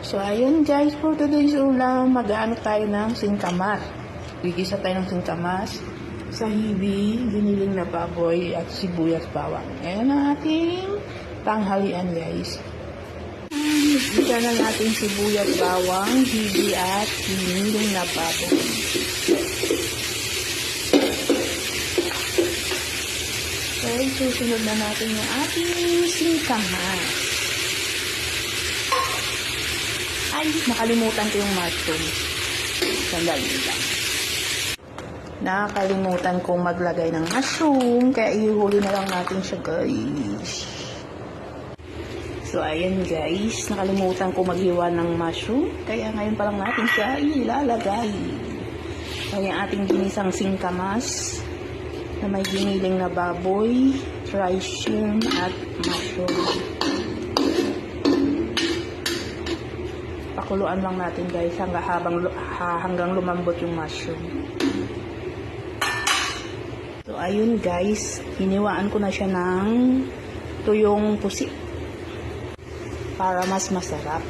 So, ayun guys, for today's ulam, mag-aano tayo ng singkamas. Gigisa tayo ng singkamas sa hibi, giniling na baboy at sibuyas bawang. Ayan ang ating tanghalian guys. Gisa na natin sibuyas bawang, hibi at giniling na baboy. Okay, susunod na natin yung ating singkamas. Ay, nakalimutan ko yung mushroom. Sandali lang. Nakalimutan kong maglagay ng mushroom, kaya ihuli na lang natin siya guys. So, ayan guys, nakalimutan kong maghiwa ng mushroom, kaya ngayon pa lang natin siya ilalagay. Kaya ating ginisang singkamas, na may giniling na baboy, rice shrimp, at mushroom. Pakuluan lang natin guys hanggang lumambot yung mushroom. So ayun guys, hiniwaan ko na siya ng tuyong pusi para mas masarap.